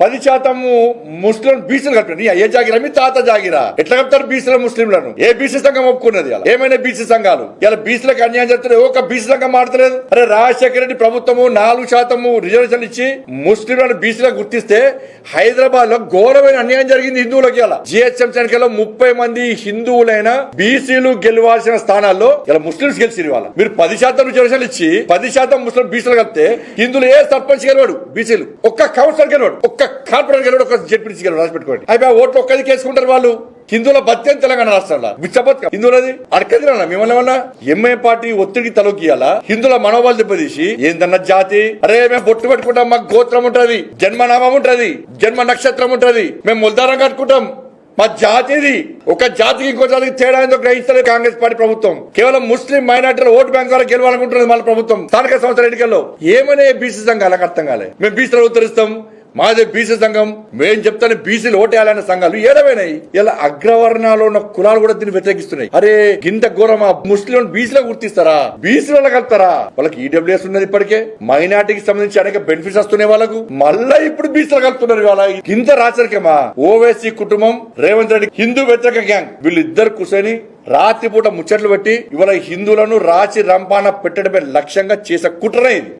10% ముస్లిం బీసీలు కలిపారు. ఏ జాగిరా మీ తాత జాగిరా ఎట్లా కలుపుతారు బీసీల ముస్లింలను? ఏ బీసీ సంఘం ఒప్పుకున్నది? ఏమైనా బీసీ సంఘాలు ఇలా బీసీలకు అన్యాయం చేస్తున్నారు. ఒక బీసీ సంఘం మాడతలేదు. అరే రాజశేఖర రెడ్డి ప్రభుత్వము 4% రిజర్వేషన్ ఇచ్చి ముస్లింలను బీసీలకు గుర్తిస్తే హైదరాబాద్ లో ఘోరమైన అన్యాయం జరిగింది హిందువులకి. ఇలా జిహెచ్ఎం ఎన్నికల్లో 30 మంది హిందువులైన బీసీలు గెలవాల్సిన స్థానాల్లో ఇలా ముస్లింస్ గెలిచి వాళ్ళ మీరు 10% రిజర్వేషన్ ఇచ్చి 10% ముస్లిం బీసీలు కలిపితే హిందువులు ఏ సర్పంచ్ గెలవాడు, బీసీలు ఒక్క కౌన్సిలర్ గెలవాడు, ఒక్క కార్పొరేటర్ గెలవాడు, ఒక్క జడ్పీటీసీ గెలవాడు. రాసి పెట్టుకోండి. అయిపోయి ఓట్లు ఒక్కది కేసుకుంటారు వాళ్ళు. హిందువుల బత్యం తెలంగాణ రాష్ట్రంలో బిచ్చబత్ హిందువులది అడకదిరా మిమ్మల్ని ఏమన్నా ఎంఐ పార్టీ ఒత్తిడికి తలొక్కియాలా? హిందువుల మనోభావాలు దెబ్బతీసి ఏందన్న జాతి, అరే మేము బొట్టు పెట్టుకుంటాం, మాకు గోత్రం ఉంటది, జన్మనామం ఉంటది, జన్మ నక్షత్రం ఉంటది, మేము ముల్దారం కట్టుకుంటాం, మా జాతిది. ఒక జాతికి ఇంకో జాతికి తేడా ఏందో గ్రహిస్తలేదు కాంగ్రెస్ పార్టీ ప్రభుత్వం. కేవలం ముస్లిం మైనార్టీల ఓటు బ్యాంక్ ద్వారా గెలవాలనుకుంటున్నది మన ప్రభుత్వం. స్థానిక సంస్థల ఎన్నికల్లో ఏమనే బీసీ సంఘాలకు అర్థం కాలే. మేము బీసీలు ఉత్తరిస్తాం, మాదే బీసీ సంఘం, మేం చెప్తాను బీసీలు ఓటేయాలనే సంఘాలు ఏడవైనాయి. ఇలా అగ్రవర్ణాలు ఉన్న కులాలు కూడా దీన్ని వ్యతిరేకిస్తున్నాయి. అరే గింత ఘోరమా? ముస్లిం బీసీలో గుర్తిస్తారా? బీసీలో కలుపుతారా? వాళ్ళకి ఈడబ్ల్యూఎస్ ఉన్నది, ఇప్పటికే మైనార్టీకి సంబంధించి అనేక బెనిఫిట్స్ వస్తున్నాయి వాళ్ళకు. మళ్ళా ఇప్పుడు బీసీలో కలుపుతున్నారు. వాళ్ళ గింత రాచరికమా? ఓవైసీ కుటుంబం, రేవంత్ రెడ్డి హిందూ వ్యతిరేక గ్యాంగ్, వీళ్ళిద్దరు కూర్చొని రాత్రిపూట ముచ్చట్లు పెట్టి ఇవాళ హిందువులను రాచి రంపాన పెట్టడమే లక్ష్యంగా చేసే కుట్రనే ఇది.